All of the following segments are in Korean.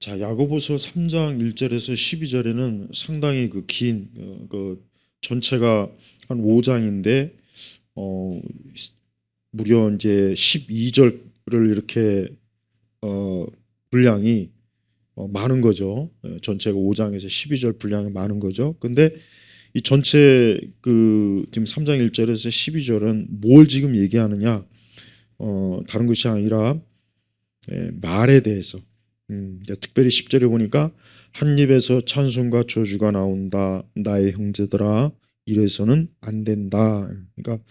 자, 야고보서 3장 1절에서 12절에는 상당히 긴 전체가 한 5장인데 어 무려 이제 12절을 이렇게 분량이 많은 거죠. 전체가 5장에서 12절 분량이 많은 거죠. 근데 이 전체 지금 3장 1절에서 12절은 뭘 지금 얘기하느냐? 다른 것이 아니라 말에 대해서 특별히 10절에 보니까 한 입에서 찬송과 저주가 나온다. 나의 형제들아 이래서는 안 된다. 그러니까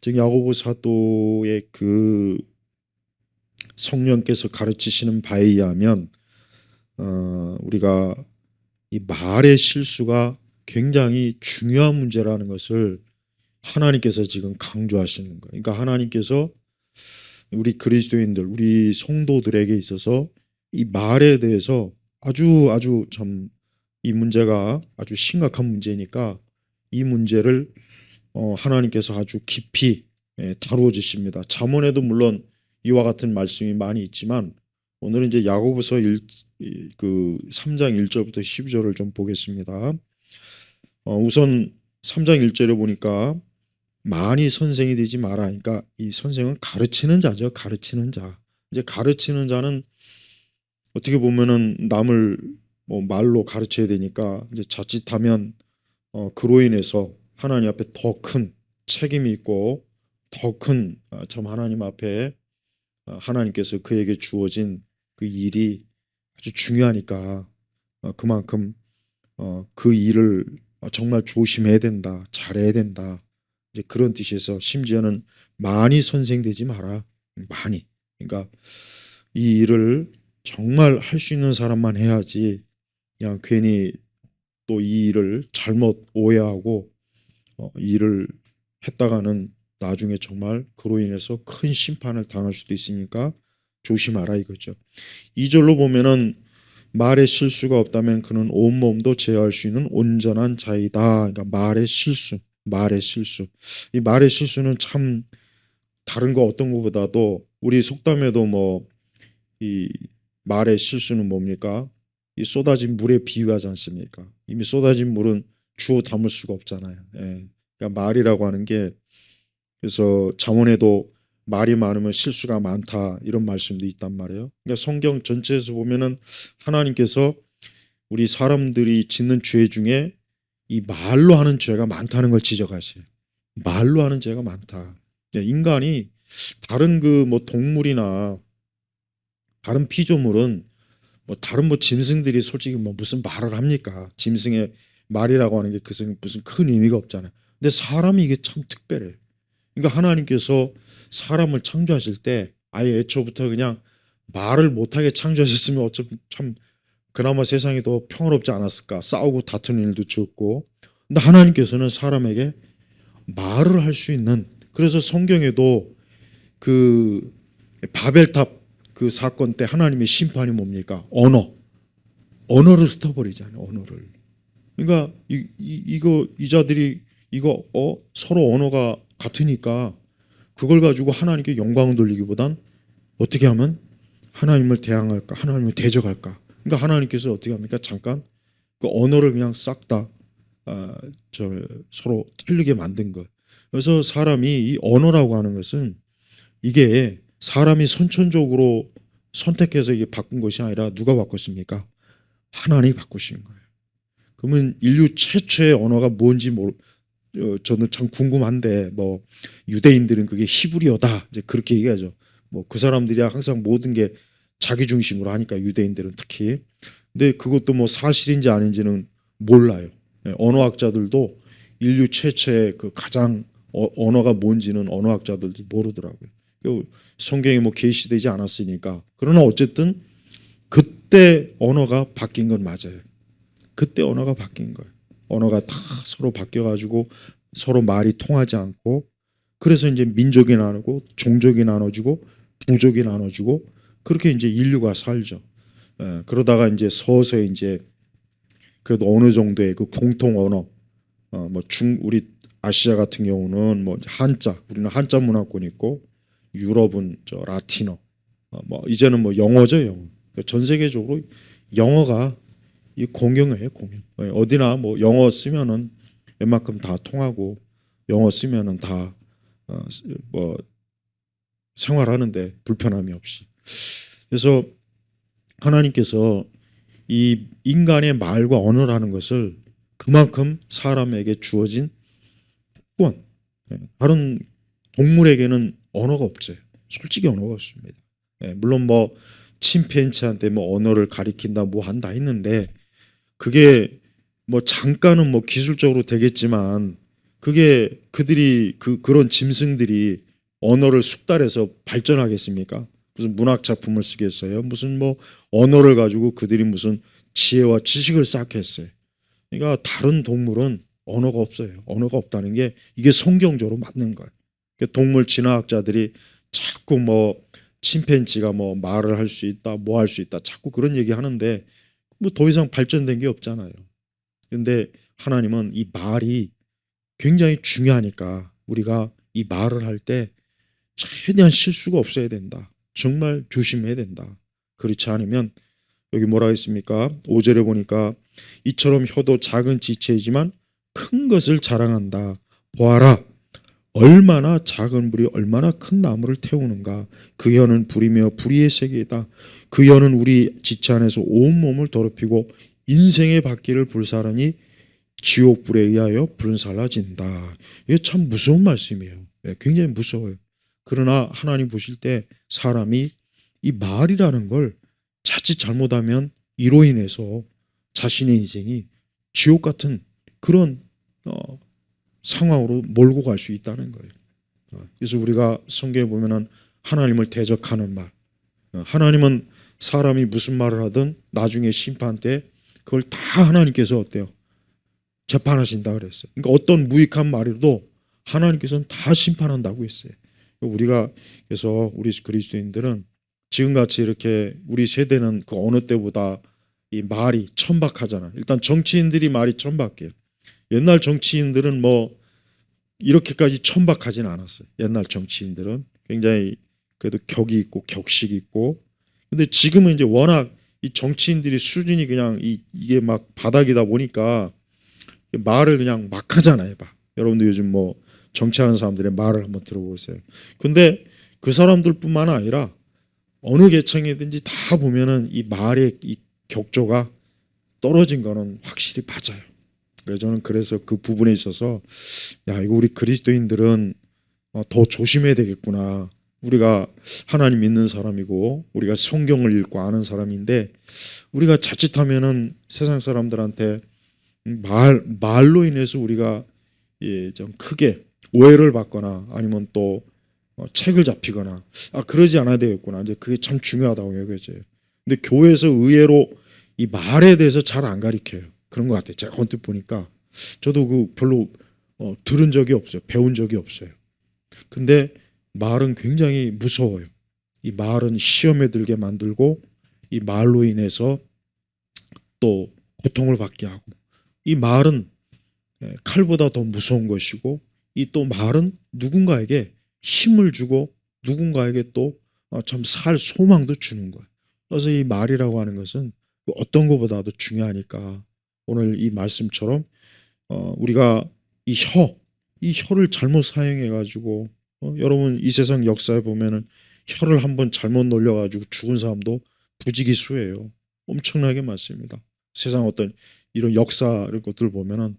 지금 야고보 사도의 성령께서 가르치시는 바에 의하면 우리가 이 말의 실수가 굉장히 중요한 문제라는 것을 하나님께서 지금 강조하시는 거예요. 그러니까 하나님께서 우리 그리스도인들, 우리 성도들에게 있어서 이 말에 대해서 아주 참 이 문제가 아주 심각한 문제니까 이 문제를 하나님께서 아주 깊이 다루어 주십니다. 잠언에도 물론 이와 같은 말씀이 많이 있지만 오늘은 이제 야고보서 3장 1절부터 12절을 좀 보겠습니다. 우선 3장 1절에 보니까 많이 선생이 되지 마라. 그러니까 이 선생은 가르치는 자죠. 가르치는 자. 이제 가르치는 자는 어떻게 보면은 남을 말로 가르쳐야 되니까 이제 자칫하면 그로 인해서 하나님 앞에 더 큰 책임이 있고 더 큰 참 하나님 앞에 하나님께서 그에게 주어진 그 일이 아주 중요하니까 그만큼 그 일을 정말 조심해야 된다. 잘해야 된다. 이제 그런 뜻에서 심지어는 많이 선생되지 마라. 많이. 그러니까 이 일을 정말 할 수 있는 사람만 해야지 그냥 괜히 또 이 일을 잘못 오해하고 이 일을 했다가는 나중에 정말 그로 인해서 큰 심판을 당할 수도 있으니까 조심하라 이거죠. 2절로 보면은 말에 실수가 없다면 그는 온몸도 제어할 수 있는 온전한 자이다. 그러니까 말의 실수. 이 말의 실수는 참 다른 거 어떤 것보다도 우리 속담에도 이 말의 실수는 뭡니까? 이 쏟아진 물에 비유하지 않습니까? 이미 쏟아진 물은 주워 담을 수가 없잖아요. 예. 그러니까 말이라고 하는 게 그래서 잠언에도 말이 많으면 실수가 많다 이런 말씀도 있단 말이에요. 그러니까 성경 전체에서 보면은 하나님께서 우리 사람들이 짓는 죄 중에 이 말로 하는 죄가 많다는 걸 지적하세요. 말로 하는 죄가 많다. 인간이 다른 동물이나 다른 피조물은 다른 짐승들이 솔직히 무슨 말을 합니까? 짐승의 말이라고 하는 게 무슨 큰 의미가 없잖아요. 근데 사람이 이게 참 특별해. 그러니까 하나님께서 사람을 창조하실 때 아예 애초부터 그냥 말을 못하게 창조하셨으면 어차피 참 그나마 세상이 더 평화롭지 않았을까? 싸우고 다투는 일도 적고. 근데 하나님께서는 사람에게 말을 할 수 있는, 그래서 성경에도 그 바벨탑 그 사건 때 하나님의 심판이 뭡니까? 언어를 흩어버리잖아요. 언어를. 그러니까 이 자들이 서로 언어가 같으니까 그걸 가지고 하나님께 영광을 돌리기보단 어떻게 하면 하나님을 대항할까? 하나님을 대적할까? 그러니까 하나님께서 어떻게 합니까? 잠깐 그 언어를 그냥 싹 다 서로 틀리게 만든 것. 그래서 사람이 이 언어라고 하는 것은 이게 사람이 선천적으로 선택해서 이게 바꾼 것이 아니라 누가 바꿨습니까? 하나님이 바꾸신 거예요. 그러면 인류 최초의 언어가 뭔지 저는 참 궁금한데 유대인들은 그게 히브리어다 이제 그렇게 얘기하죠. 그 사람들이 항상 모든 게 자기 중심으로 하니까 유대인들은 특히. 근데 그것도 사실인지 아닌지는 몰라요. 언어학자들도 인류 최초의 그 가장 언어가 뭔지는 언어학자들도 모르더라고요. 성경에 계시되지 않았으니까. 그러나 어쨌든 그때 언어가 바뀐 건 맞아요. 그때 언어가 바뀐 거예요. 언어가 다 서로 바뀌어가지고 서로 말이 통하지 않고, 그래서 이제 민족이 나누고 종족이 나눠지고 부족이 나눠지고 그렇게 이제 인류가 살죠. 그러다가 이제 서서히 이제 그래도 어느 정도의 그 공통 언어, 우리 아시아 같은 경우는 한자, 우리는 한자 문화권 있고 유럽은 라틴어, 이제는 영어죠, 영어. 전 세계적으로 영어가 이 공용어예요, 공용. 어디나 뭐 영어 쓰면은 웬만큼 다 통하고 영어 쓰면은 다 뭐 생활하는데 불편함이 없이. 그래서 하나님께서 이 인간의 말과 언어라는 것을 그만큼 사람에게 주어진 특권. 다른 동물에게는 언어가 없어요. 솔직히 언어가 없습니다. 물론 뭐 침팬지한테 뭐 언어를 가리킨다 뭐 한다 했는데 그게 뭐 잠깐은 뭐 기술적으로 되겠지만 그게 그들이 그런 짐승들이 언어를 숙달해서 발전하겠습니까? 무슨 문학 작품을 쓰겠어요? 무슨 뭐 언어를 가지고 그들이 무슨 지혜와 지식을 쌓겠어요? 그러니까 다른 동물은 언어가 없어요. 언어가 없다는 게 이게 성경적으로 맞는 거예요. 동물 진화학자들이 자꾸 뭐 침팬지가 뭐 말을 할 수 있다, 뭐 할 수 있다, 자꾸 그런 얘기 하는데 뭐 더 이상 발전된 게 없잖아요. 근데 하나님은 이 말이 굉장히 중요하니까 우리가 이 말을 할 때 최대한 실수가 없어야 된다. 정말 조심해야 된다. 그렇지 않으면 여기 뭐라 했습니까? 5절에 보니까 이처럼 혀도 작은 지체이지만 큰 것을 자랑한다. 보아라. 얼마나 작은 불이 얼마나 큰 나무를 태우는가. 그 혀는 불이며 불의의 세계이다. 그 혀는 우리 지체 안에서 온몸을 더럽히고 인생의 바퀴를 불사르니 지옥불에 의하여 불살라진다. 이게 참 무서운 말씀이에요. 굉장히 무서워요. 그러나 하나님 보실 때 사람이 이 말이라는 걸 자칫 잘못하면 이로 인해서 자신의 인생이 지옥 같은 그런 상황으로 몰고 갈 수 있다는 거예요. 그래서 우리가 성경에 보면은 하나님을 대적하는 말, 하나님은 사람이 무슨 말을 하든 나중에 심판 때 그걸 다 하나님께서 어때요? 재판하신다 그랬어요. 그러니까 어떤 무익한 말이라도 하나님께서는 다 심판한다고 했어요. 우리가 그래서 우리 그리스도인들은 지금같이 이렇게 우리 세대는 그 어느 때보다 이 말이 천박하잖아. 일단 정치인들이 말이 천박해요. 옛날 정치인들은 뭐 이렇게까지 천박하진 않았어요. 옛날 정치인들은 굉장히 그래도 격이 있고 격식이 있고. 근데 지금은 이제 워낙 이 정치인들이 수준이 그냥 이게 막 바닥이다 보니까 말을 그냥 막 하잖아요. 막. 여러분도 요즘 뭐 정치하는 사람들의 말을 한번 들어보세요. 근데 그 사람들뿐만 아니라 어느 계층이든지 다 보면은 이 말의 이 격조가 떨어진 거는 확실히 맞아요. 저는 그래서 그 부분에 있어서 야 이거 우리 그리스도인들은 더 조심해야 되겠구나. 우리가 하나님 믿는 사람이고 우리가 성경을 읽고 아는 사람인데 우리가 자칫하면은 세상 사람들한테 말로 인해서 우리가 좀 크게 오해를 받거나 아니면 또 책을 잡히거나 그러지 않아야 되겠구나. 이제 그게 참 중요하다고 여겨져요. 근데 교회에서 의외로 이 말에 대해서 잘 안 가르쳐요. 그런 것 같아요. 제가 언뜻 보니까 저도 그 별로 들은 적이 없어요. 배운 적이 없어요. 근데 말은 굉장히 무서워요. 이 말은 시험에 들게 만들고 이 말로 인해서 또 고통을 받게 하고 이 말은 칼보다 더 무서운 것이고 이 또 말은 누군가에게 힘을 주고 누군가에게 또 참 살 소망도 주는 거예요. 그래서 이 말이라고 하는 것은 어떤 것보다도 중요하니까 오늘 이 말씀처럼 우리가 이 혀를 잘못 사용해 가지고 여러분 이 세상 역사에 보면은 혀를 한번 잘못 놀려 가지고 죽은 사람도 부지기수예요. 엄청나게 많습니다. 세상 어떤 이런 역사 이런 것들 보면은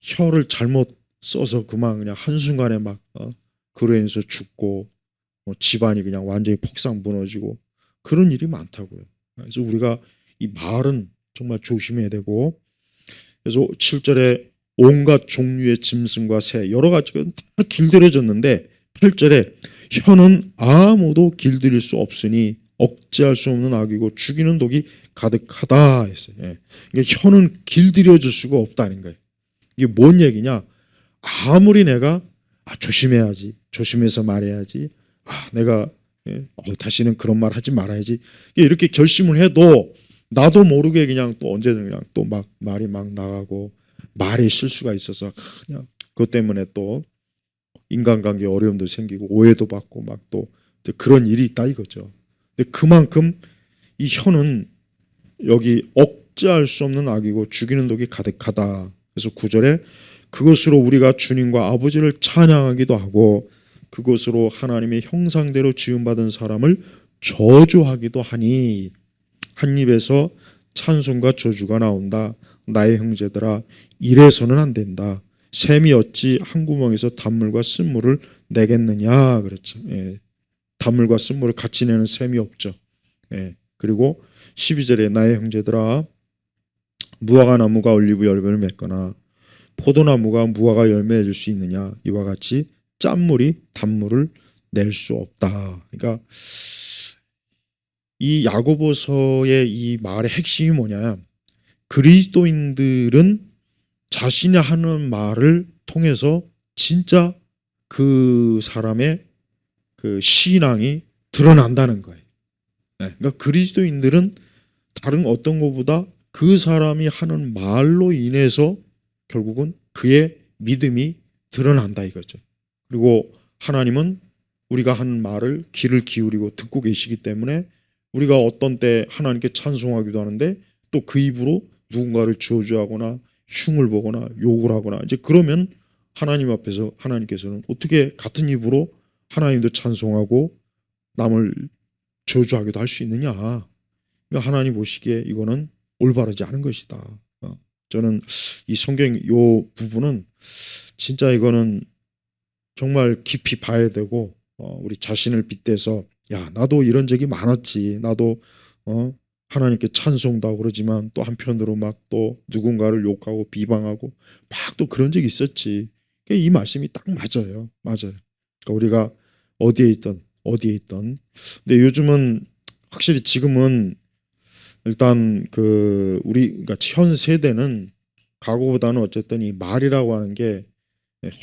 혀를 잘못 써서 그만 그냥 한순간에 막 그로 인해서 죽고 집안이 그냥 완전히 폭삭 무너지고 그런 일이 많다고요. 그래서 우리가 이 말은 정말 조심해야 되고 그래서 7절에 온갖 종류의 짐승과 새 여러 가지가 다 길들여졌는데 8절에 혀는 아무도 길들일 수 없으니 억제할 수 없는 악이고 죽이는 독이 가득하다 했어요. 그러니까 혀는 길들여질 수가 없다는 거예요. 이게 뭔 얘기냐? 아무리 내가 조심해야지, 조심해서 말해야지, 내가 다시는 그런 말 하지 말아야지 이렇게 결심을 해도 나도 모르게 그냥 또 언제든 그냥 또 막 말이 막 나가고 말에 실수가 있어서 그냥 그것 때문에 또 인간관계 어려움도 생기고 오해도 받고 막 또 그런 일이 있다 이거죠. 근데 그만큼 이 혀는 여기 억제할 수 없는 악이고 죽이는 독이 가득하다. 그래서 9절에 그것으로 우리가 주님과 아버지를 찬양하기도 하고 그것으로 하나님의 형상대로 지음받은 사람을 저주하기도 하니 한 입에서 찬송과 저주가 나온다. 나의 형제들아 이래서는 안 된다. 샘이 어찌 한 구멍에서 단물과 쓴물을 내겠느냐 그랬죠. 예. 단물과 쓴물을 같이 내는 샘이 없죠. 예. 그리고 12절에 나의 형제들아 무화과 나무가 올리브 열매를 맺거나 포도나무가 무화과 열매를 줄 수 있느냐 이와 같이 짠물이 단물을 낼 수 없다. 그러니까 이 야고보서의 이 말의 핵심이 뭐냐? 그리스도인들은 자신이 하는 말을 통해서 진짜 그 사람의 그 신앙이 드러난다는 거예요. 그러니까 그리스도인들은 다른 어떤 것보다 그 사람이 하는 말로 인해서 결국은 그의 믿음이 드러난다 이거죠. 그리고 하나님은 우리가 하는 말을 귀를 기울이고 듣고 계시기 때문에 우리가 어떤 때 하나님께 찬송하기도 하는데 또 그 입으로 누군가를 저주하거나 흉을 보거나 욕을 하거나 이제 그러면 하나님 앞에서 하나님께서는 어떻게 같은 입으로 하나님도 찬송하고 남을 저주하기도 할 수 있느냐. 그러니까 하나님 보시기에 이거는 올바르지 않은 것이다. 저는 이 성경 요 부분은 진짜 이거는 정말 깊이 봐야 되고 우리 자신을 빗대서 야 나도 이런 적이 많았지. 나도 하나님께 찬송도 하고 그러지만 또 한편으로 막 또 누군가를 욕하고 비방하고 막 또 그런 적이 있었지. 이 말씀이 딱 맞아요. 맞아요. 그러니까 우리가 어디에 있던 근데 요즘은 확실히 지금은 일단 그 우리 그러니까 현 세대는 과거보다는 어쨌든 이 말이라고 하는 게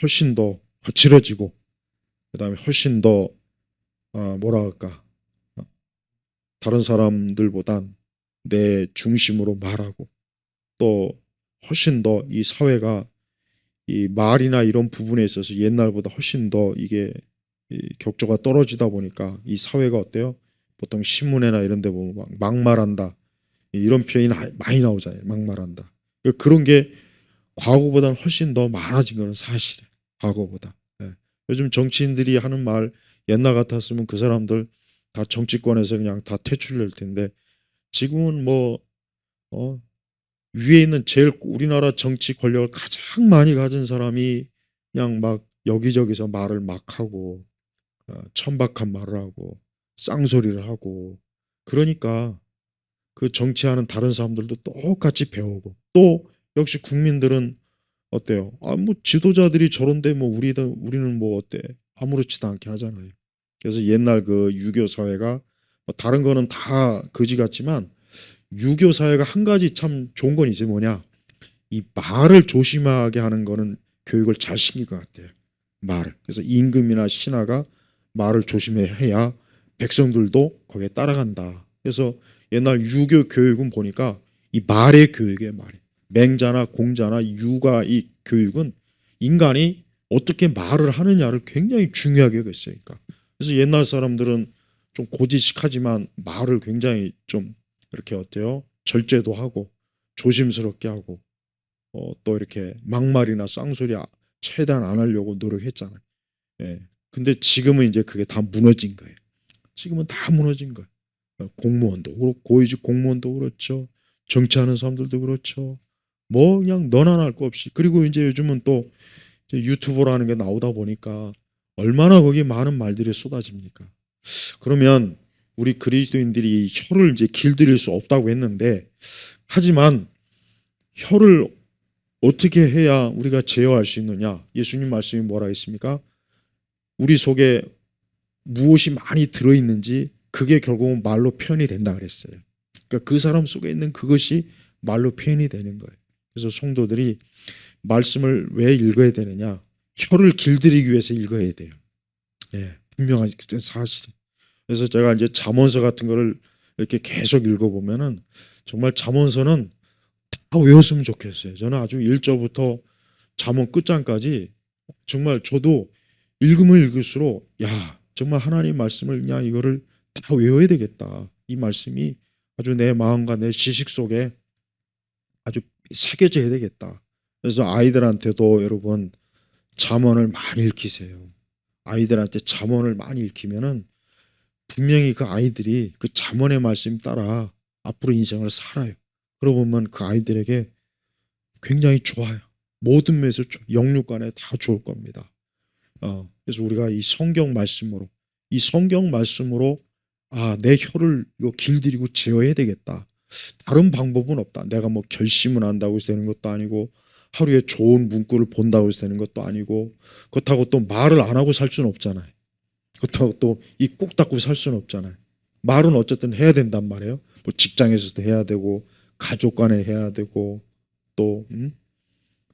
훨씬 더 거칠어지고 그다음에 훨씬 더 뭐라 할까 다른 사람들보단 내 중심으로 말하고 또 훨씬 더 이 사회가 이 말이나 이런 부분에 있어서 옛날보다 훨씬 더 이게 이 격조가 떨어지다 보니까 이 사회가 어때요? 보통 신문이나 이런 데 보면 막 막말한다. 이런 표현이 많이 나오잖아요. 막말한다. 그런 게 과거보다는 훨씬 더 많아진 건 사실이에요. 과거보다. 예. 요즘 정치인들이 하는 말 옛날 같았으면 그 사람들 다 정치권에서 그냥 다 퇴출될 텐데 지금은 뭐 위에 있는 제일 우리나라 정치 권력을 가장 많이 가진 사람이 그냥 막 여기저기서 말을 막 하고 천박한 말을 하고 쌍소리를 하고 그러니까 그 정치하는 다른 사람들도 똑같이 배우고 또 역시 국민들은 어때요? 뭐 지도자들이 저런데 뭐 우리는 뭐 어때? 아무렇지도 않게 하잖아요. 그래서 옛날 그 유교 사회가 뭐 다른 거는 다 거지 같지만 유교 사회가 한 가지 참 좋은 건 이제 뭐냐? 이 말을 조심하게 하는 거는 교육을 잘 시킨 것 같아요. 말을. 그래서 임금이나 신하가 말을 조심해야 백성들도 거기에 따라간다. 그래서 옛날 유교 교육은 보니까 이 말의 교육이에요. 말이. 맹자나 공자나 유가 이 교육은 인간이 어떻게 말을 하느냐를 굉장히 중요하게 여겼어요. 그러니까. 그래서 옛날 사람들은 좀 고지식하지만 말을 굉장히 좀 이렇게 어때요? 절제도 하고 조심스럽게 하고 또 이렇게 막말이나 쌍소리 최대한 안 하려고 노력했잖아요. 예. 근데 지금은 이제 그게 다 무너진 거예요. 지금은 다 무너진 거예요. 공무원도 그렇고 고위직 공무원도 그렇죠. 정치하는 사람들도 그렇죠. 뭐 그냥 너나 할 거 없이 그리고 이제 요즘은 또 이제 유튜버라는 게 나오다 보니까 얼마나 거기에 많은 말들이 쏟아집니까? 그러면 우리 그리스도인들이 혀를 이제 길들일 수 없다고 했는데 하지만 혀를 어떻게 해야 우리가 제어할 수 있느냐? 예수님 말씀이 뭐라 했습니까? 우리 속에 무엇이 많이 들어있는지 그게 결국은 말로 표현이 된다 그랬어요. 그러니까 그 사람 속에 있는 그것이 말로 표현이 되는 거예요. 그래서 성도들이 말씀을 왜 읽어야 되느냐? 혀를 길들이기 위해서 읽어야 돼요. 예, 분명한 사실. 그래서 제가 이제 잠언서 같은 거를 이렇게 계속 읽어보면은 정말 잠언서는 다 외웠으면 좋겠어요. 저는 아주 1절부터 잠언 끝장까지 정말 저도 읽으면 읽을수록 야 정말 하나님 말씀을 그냥 이거를 다 외워야 되겠다. 이 말씀이 아주 내 마음과 내 지식 속에 아주 새겨져야 되겠다. 그래서 아이들한테도 여러분 잠언을 많이 읽히세요. 아이들한테 잠언을 많이 읽히면은 분명히 그 아이들이 그 잠언의 말씀 따라 앞으로 인생을 살아요. 그러고 보면 그 아이들에게 굉장히 좋아요. 모든 면에서 영육간에 다 좋을 겁니다. 그래서 우리가 이 성경 말씀으로 내 혀를 이거 길들이고 제어해야 되겠다. 다른 방법은 없다. 내가 뭐 결심을 한다고 해서 되는 것도 아니고 하루에 좋은 문구를 본다고 해서 되는 것도 아니고 그렇다고 또 말을 안 하고 살 수는 없잖아요. 그렇다고 또 입 꾹 닫고 살 수는 없잖아요. 말은 어쨌든 해야 된단 말이에요. 뭐 직장에서도 해야 되고 가족 간에 해야 되고 또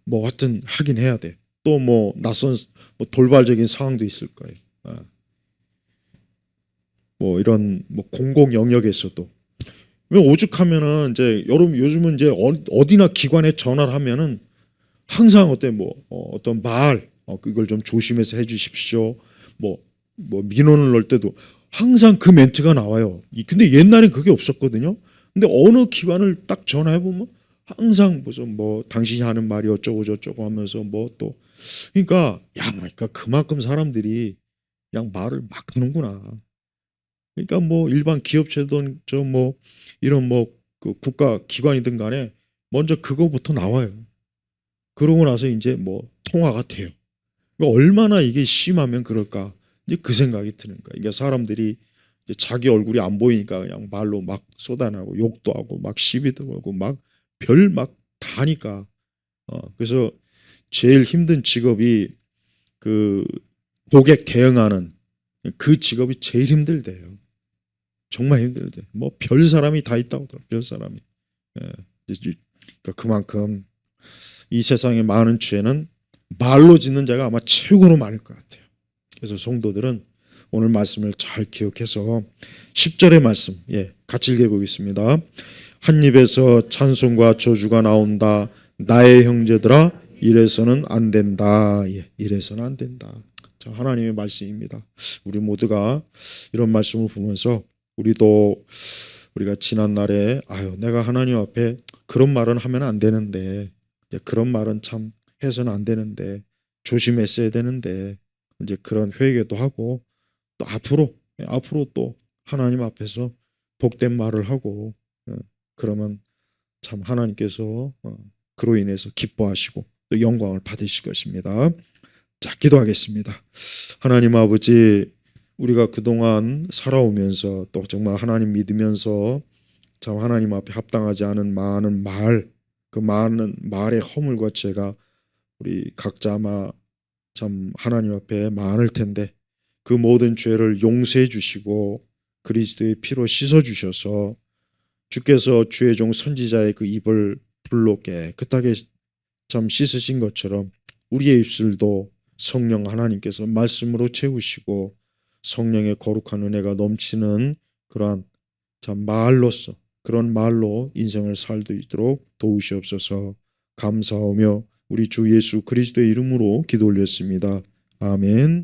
뭐 하여튼 하긴 해야 돼. 또 뭐 낯선 뭐 돌발적인 상황도 있을 거예요. 뭐 이런 뭐 공공 영역에서도 왜 오죽하면은 이제 여러분 요즘은 이제 어디나 기관에 전화를 하면은 항상 어떤 말 그걸 좀 조심해서 해주십시오. 뭐 민원을 넣을 때도 항상 그 멘트가 나와요. 근데 옛날엔 그게 없었거든요. 근데 어느 기관을 딱 전화해 보면 항상 무슨 뭐 당신이 하는 말이 어쩌고 저쩌고 하면서 뭐 또 그러니까 그만큼 사람들이 그냥 말을 막 하는구나. 그러니까 뭐 일반 기업체든 저 뭐 이런 뭐 그 국가 기관이든 간에 먼저 그거부터 나와요. 그러고 나서 이제 뭐 통화가 돼요. 그러니까 얼마나 이게 심하면 그럴까? 이제 그 생각이 드는 거야. 이게 사람들이 이제 자기 얼굴이 안 보이니까 그냥 말로 막 쏟아내고 욕도 하고 막 시비도 걸고 막 별 막 다 하니까. 그래서 제일 힘든 직업이 그 고객 대응하는 그 직업이 제일 힘들대요. 정말 힘들대. 뭐 별 사람이 다 있다고 하더라고요. 별 사람이. 예. 그러니까 그만큼 이 세상의 많은 죄는 말로 짓는 자가 아마 최고로 많을 것 같아요. 그래서 성도들은 오늘 말씀을 잘 기억해서 10절의 말씀 같이 읽어보겠습니다. 한 입에서 찬송과 저주가 나온다. 나의 형제들아 이래서는 안 된다. 이래서는 안 된다. 자, 하나님의 말씀입니다. 우리 모두가 이런 말씀을 보면서 우리가 지난날에 내가 하나님 앞에 그런 말은 하면 안 되는데 그런 말은 참 해서는 안 되는데 조심했어야 되는데 이제 그런 회개도 하고 또 앞으로 또 하나님 앞에서 복된 말을 하고 그러면 참 하나님께서 그로 인해서 기뻐하시고 또 영광을 받으실 것입니다. 자, 기도하겠습니다. 하나님 아버지, 우리가 그동안 살아오면서 또 정말 하나님 믿으면서 참 하나님 앞에 합당하지 않은 많은 그 많은 말의 허물과 죄가 우리 각자 아마 참 하나님 앞에 많을 텐데 그 모든 죄를 용서해 주시고 그리스도의 피로 씻어 주셔서 주께서 주의 종 선지자의 그 입을 불로 깨끗하게 참 씻으신 것처럼 우리의 입술도 성령 하나님께서 말씀으로 채우시고 성령의 거룩한 은혜가 넘치는 그러한 참 말로서 그런 말로 인생을 살도록 도우시옵소서. 감사하며 우리 주 예수 그리스도의 이름으로 기도 올렸습니다. 아멘.